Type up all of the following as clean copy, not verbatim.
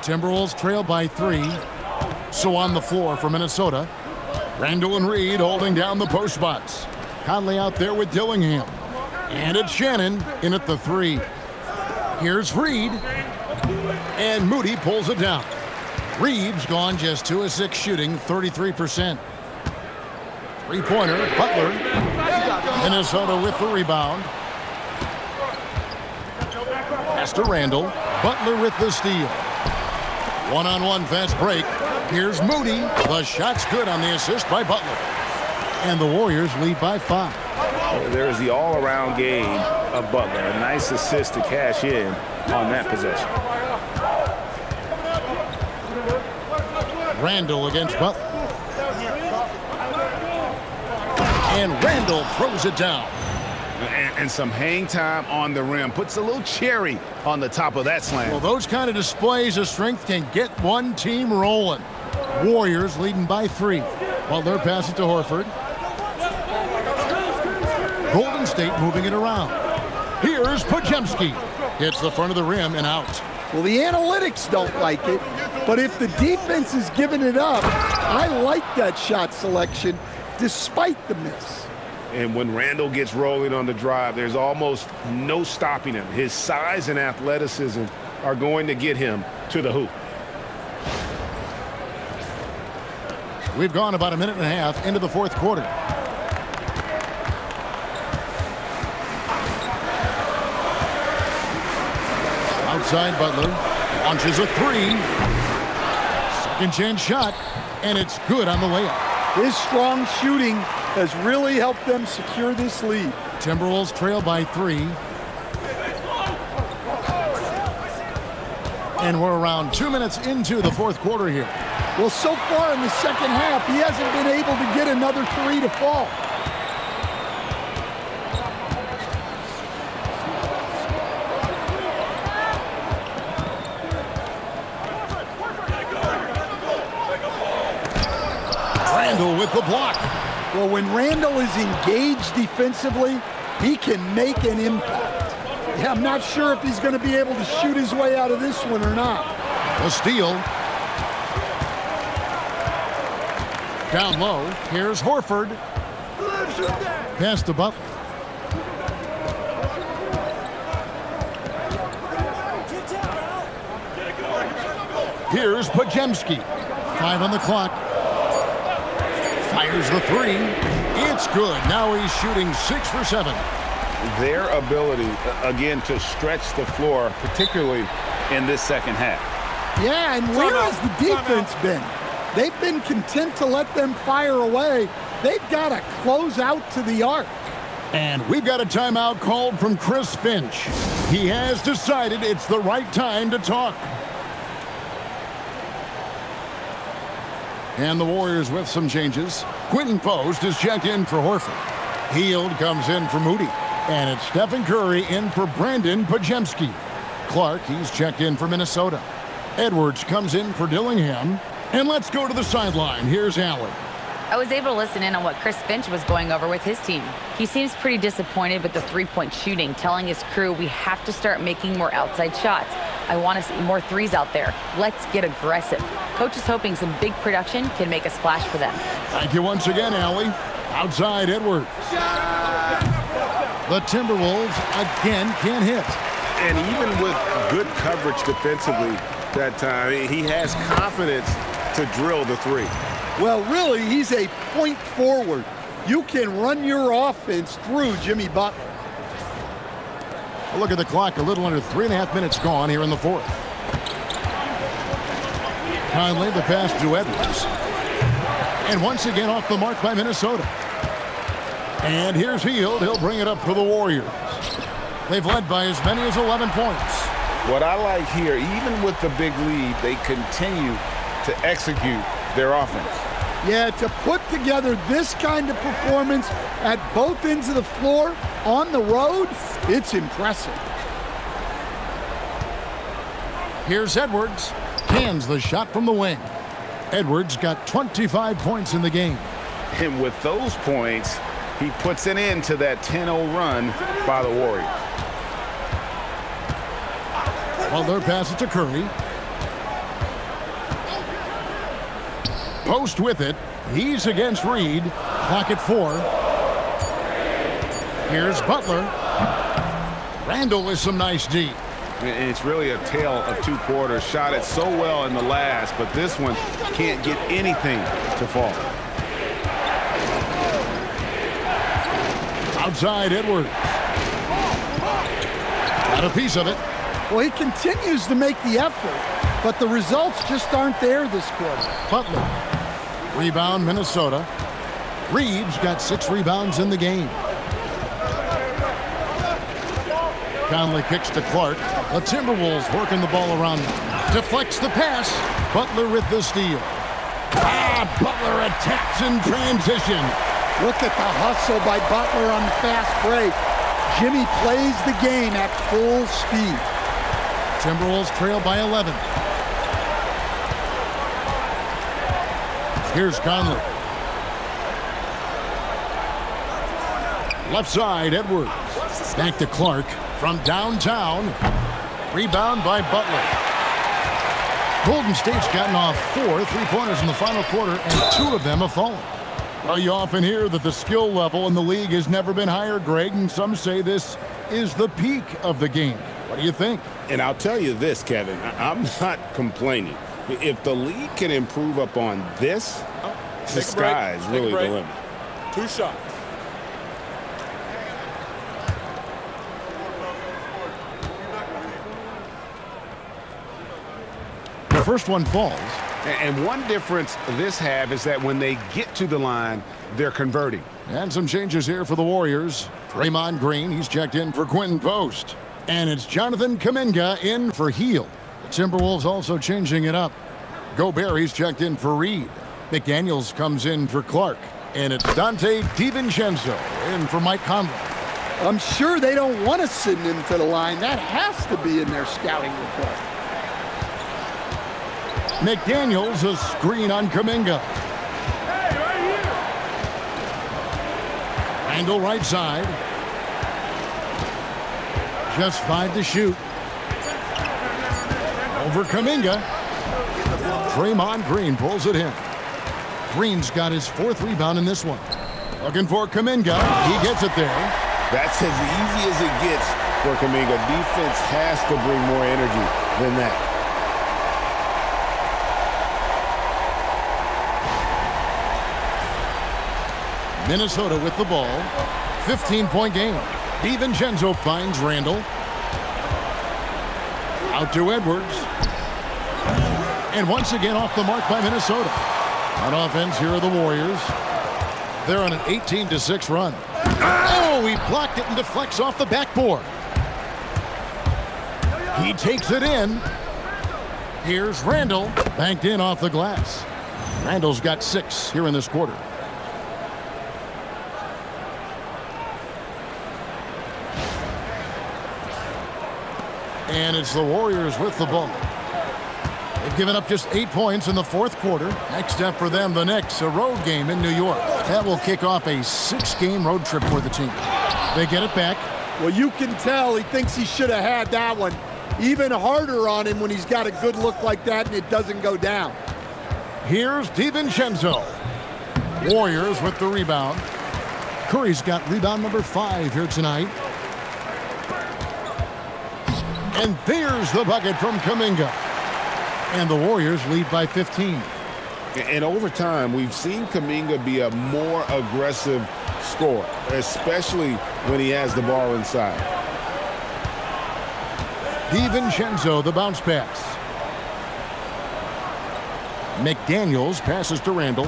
Timberwolves trail by 3. So on the floor for Minnesota, Randall and Reed holding down the post spots. Conley out there with Dillingham. And it's Shannon in at the 3. Here's Reed. And Moody pulls it down. Reed's gone just 2 of 6 shooting, 33%. Three-pointer, Butler. Minnesota with the rebound. Pass to Randall. Butler with the steal. One-on-one fast break. Here's Moody. The shot's good on the assist by Butler. And the Warriors lead by 5. There's the all-around game of Butler. A nice assist to cash in on that possession. Randall against Butler. And Randall throws it down. And some hang time on the rim. Puts a little cherry on the top of that slam. Well, those kind of displays of strength can get one team rolling. Warriors leading by 3. Butler passes to Horford. Golden State moving it around. Here's Podziemski. Hits the front of the rim and out. Well, the analytics don't like it, but if the defense is giving it up, I like that shot selection despite the miss. And when Randall gets rolling on the drive, there's almost no stopping him. His size and athleticism are going to get him to the hoop. We've gone about a minute and a half into the fourth quarter. Outside Butler. Launches a 3. Second chance shot. And it's good on the layup. His strong shooting has really helped them secure this lead. Timberwolves trail by 3. And we're around 2 minutes into the fourth quarter here. Well, so far in the second half, he hasn't been able to get another 3 to fall. Randall with the block. Well, when Randall is engaged defensively, he can make an impact. Yeah, I'm not sure if he's going to be able to shoot his way out of this one or not. A steal. Down low. Here's Horford. Pass to Butler. Here's Podziemski. 5 on the clock. Fires the 3. It's good. Now he's shooting 6 for 7. Their ability, again, to stretch the floor, particularly in this second half. Yeah, and where has the defense been? They've been content to let them fire away. They've got to close out to the arc. And we've got a timeout called from Chris Finch. He has decided it's the right time to talk. And the Warriors with some changes. Quentin Post is checked in for Horford. Hield comes in for Moody. And it's Stephen Curry in for Brandon Podziemski. Clark, he's checked in for Minnesota. Edwards comes in for Dillingham. And let's go to the sideline. Here's Allen. I was able to listen in on what Chris Finch was going over with his team. He seems pretty disappointed with the three-point shooting, telling his crew we have to start making more outside shots. I want to see more threes out there. Let's get aggressive. Coach is hoping some big production can make a splash for them. Thank you once again, Allie. Outside Edwards. The Timberwolves again can't hit. And even with good coverage defensively that time, he has confidence to drill the 3. Well, really, he's a point forward. You can run your offense through Jimmy Butler. Look at the clock, a little under 3.5 minutes gone here in the fourth. Conley, the pass to Edwards. And once again off the mark by Minnesota. And here's Hield. He'll bring it up for the Warriors. They've led by as many as 11 points. What I like here, even with the big lead, they continue to execute their offense. Yeah, to put together this kind of performance at both ends of the floor on the road, it's impressive. Here's Edwards. Cans the shot from the wing. Edwards got 25 points in the game. And with those points, he puts an end to that 10-0 run by the Warriors. Butler passes to Curry. Post with it. He's against Reed. Clock at 4. Here's Butler. Randall with some nice D. And it's really a tale of two quarters. Shot it so well in the last, but this one can't get anything to fall. Outside Edwards. Got a piece of it. Well, he continues to make the effort, but the results just aren't there this quarter. Butler. Rebound Minnesota. Reed's got 6 rebounds in the game. Conley kicks to Clark. The Timberwolves working the ball around him. Deflects the pass. Butler with the steal. Butler attacks in transition. Look at the hustle by Butler on the fast break. Jimmy plays the game at full speed. Timberwolves trail by 11. Here's Conley. Left side, Edwards. Back to Clark from downtown. Rebound by Butler. Golden State's gotten off 4 3-pointers in the final quarter, and 2 of them have fallen. Well, you often hear that the skill level in the league has never been higher, Greg, and some say this is the peak of the game. What do you think? And I'll tell you this, Kevin, I'm not complaining. If the league can improve upon this, the sky is really the limit. 2 shots. The first one falls. And one difference this have is that when they get to the line, they're converting. And some changes here for the Warriors. Draymond Green, he's checked in for Quentin Post. And it's Jonathan Kuminga in for Heel. The Timberwolves also changing it up. Gobert, he's checked in for Reed. McDaniels comes in for Clark. And it's Dante DiVincenzo in for Mike Conley. I'm sure they don't want to send him to the line. That has to be in their scouting report. McDaniels, a screen on Kuminga. Randall right side. Just 5 to shoot. Over Kuminga. Draymond Green pulls it in. Green's got his 4th rebound in this one. Looking for Kuminga. He gets it there. That's as easy as it gets for Kuminga. Defense has to bring more energy than that. Minnesota with the ball. 15-point game. DiVincenzo finds Randall. Out to Edwards. And once again off the mark by Minnesota. On offense, here are the Warriors. They're on an 18-6 run. Oh, he blocked it and deflects off the backboard. He takes it in. Here's Randall. Banked in off the glass. Randall's got 6 here in this quarter. And it's the Warriors with the ball. They've given up just 8 points in the 4th quarter. Next step for them, the Knicks, a road game in New York. That will kick off a 6-game road trip for the team. They get it back. Well, you can tell he thinks he should have had that one. Even harder on him when he's got a good look like that and it doesn't go down. Here's DiVincenzo. Warriors with the rebound. Curry's got rebound number 5 here tonight. And there's the bucket from Kuminga. And the Warriors lead by 15. And over time, we've seen Kuminga be a more aggressive scorer, especially when he has the ball inside. DiVincenzo, the bounce pass. McDaniels passes to Randall.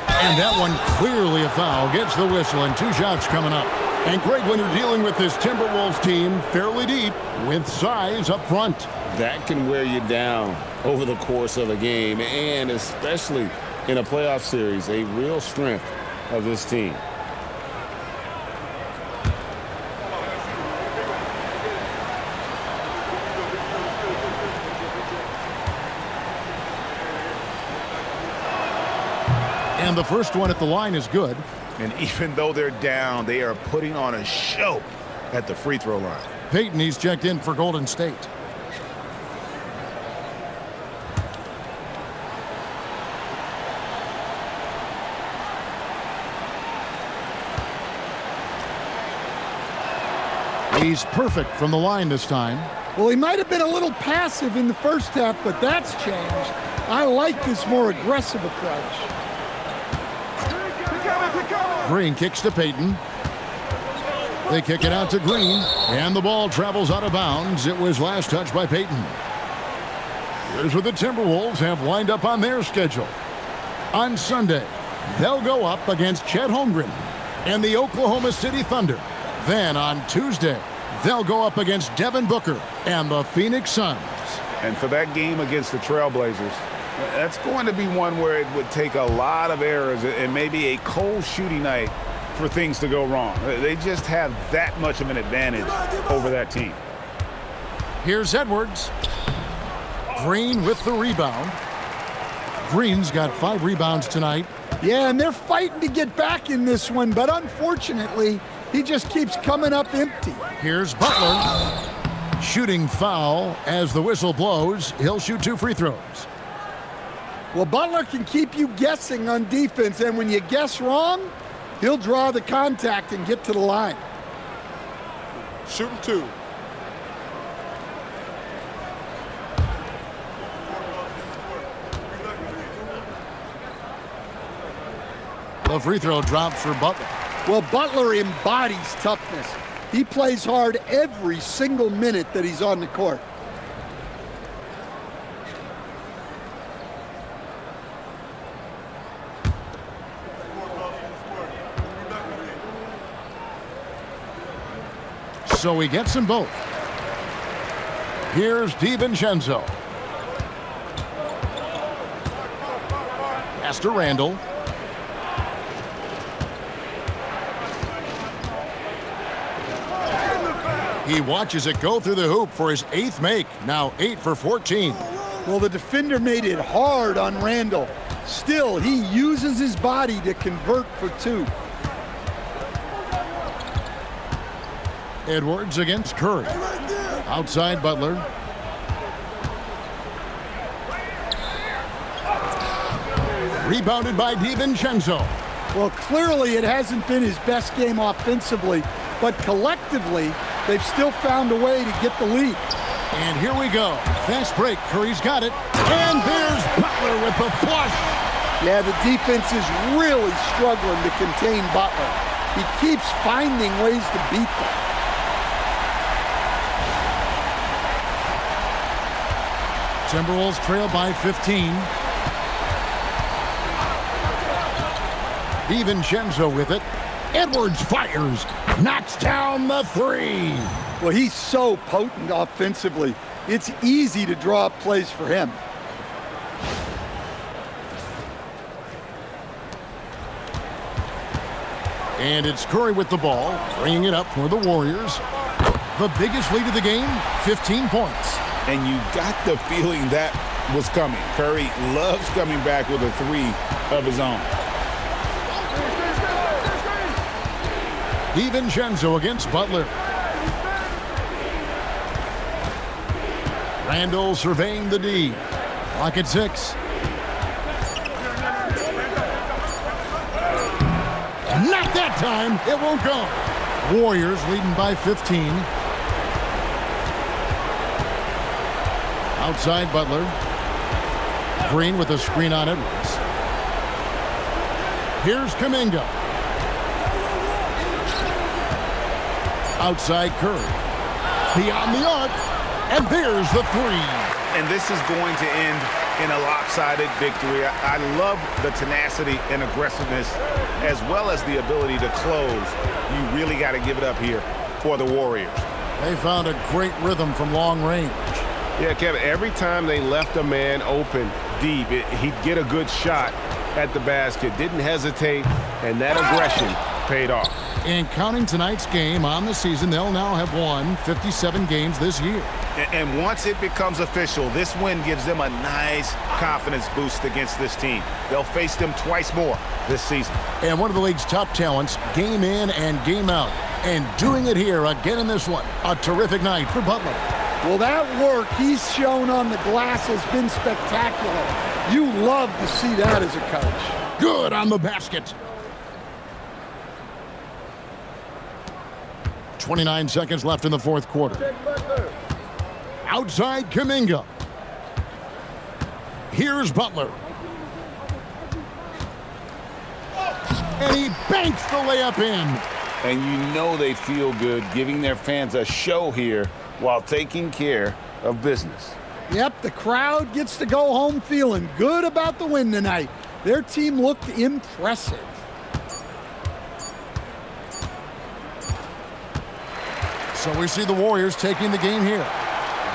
And that one clearly a foul. Gets the whistle and 2 shots coming up. And Greg, when you're dealing with this Timberwolves team fairly deep with size up front, that can wear you down over the course of a game, and especially in a playoff series, a real strength of this team. And the first one at the line is good. And even though they're down, they are putting on a show at the free throw line. Peyton, he's checked in for Golden State. He's perfect from the line this time. Well, he might have been a little passive in the first half, but that's changed. I like this more aggressive approach. Green kicks to Payton. They kick it out to Green, and the ball travels out of bounds. It was last touched by Payton. Here's what the Timberwolves have lined up on their schedule. On Sunday, they'll go up against Chet Holmgren and the Oklahoma City Thunder. Then on Tuesday, they'll go up against Devin Booker and the Phoenix Suns. And for that game against the Trailblazers, that's going to be one where it would take a lot of errors and maybe a cold shooting night for things to go wrong. They just have that much of an advantage over that team. Here's Edwards. Green with the rebound. Green's got 5 rebounds tonight. Yeah, and they're fighting to get back in this one, but unfortunately, he just keeps coming up empty. Here's Butler. Shooting foul as the whistle blows. He'll shoot 2 free throws. Well, Butler can keep you guessing on defense, and when you guess wrong, he'll draw the contact and get to the line. Shooting 2. The free throw drops for Butler. Well, Butler embodies toughness. He plays hard every single minute that he's on the court. So he gets them both. Here's DiVincenzo. Pass to Randall. He watches it go through the hoop for his 8th make. Now 8 for 14. Well, the defender made it hard on Randall. Still, he uses his body to convert for 2. Edwards against Curry. Outside Butler. Rebounded by DiVincenzo. Well, clearly it hasn't been his best game offensively, but collectively, they've still found a way to get the lead. And here we go. Fast break. Curry's got it. And there's Butler with the flush. Yeah, the defense is really struggling to contain Butler. He keeps finding ways to beat them. Timberwolves trail by 15. DiVincenzo with it. Edwards fires. Knocks down the 3. Well, he's so potent offensively. It's easy to draw up plays for him. And it's Curry with the ball, bringing it up for the Warriors. The biggest lead of the game, 15 points. And you got the feeling that was coming. Curry loves coming back with a 3 of his own. DiVincenzo against Butler. Randall surveying the D. Clock at 6. Not that time. It won't go. Warriors leading by 15. Outside Butler. Green with a screen on Edwards. Here's Kuminga. Outside Curry. Beyond the arc. And there's the 3. And this is going to end in a lopsided victory. I love the tenacity and aggressiveness as well as the ability to close. You really got to give it up here for the Warriors. They found a great rhythm from long range. Yeah, Kevin, every time they left a man open deep, he'd get a good shot at the basket. Didn't hesitate, and that aggression paid off. And counting tonight's game on the season, they'll now have won 57 games this year. And once it becomes official, this win gives them a nice confidence boost against this team. They'll face them twice more this season. And one of the league's top talents, game in and game out. And doing it here again in this one. A terrific night for Butler. Well, that work he's shown on the glass has been spectacular. You love to see that as a coach. Good on the basket. 29 seconds left in the fourth quarter. Outside Kuminga. Here's Butler. And he banks the layup in. And you know they feel good giving their fans a show here while taking care of business. Yep, the crowd gets to go home feeling good about the win tonight. Their team looked impressive. So we see the Warriors taking the game here.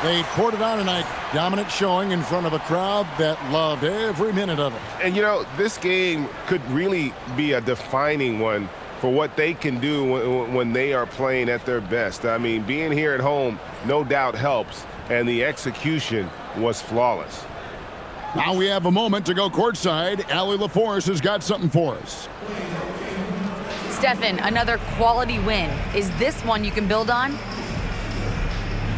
They poured it on tonight. Dominant showing in front of a crowd that loved every minute of it. And, you know, this game could really be a defining one for what they can do when they are playing at their best. I mean, being here at home no doubt helps, and the execution was flawless. Now we have a moment to go courtside. Allie LaForce has got something for us. Stephen, another quality win. Is this one you can build on?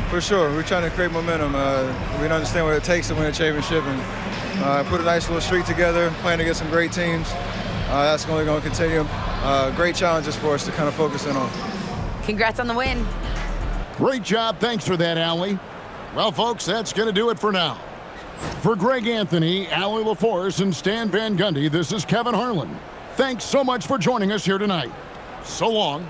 For sure. We're trying to create momentum. We understand what it takes to win a championship and put a nice little streak together, playing against some great teams. That's only going to continue. Great challenges for us to kind of focus in on. Congrats on the win. Great job. Thanks for that, Allie. Well, folks, that's going to do it for now. For Greg Anthony, Allie LaForce, and Stan Van Gundy, this is Kevin Harlan. Thanks so much for joining us here tonight. So long.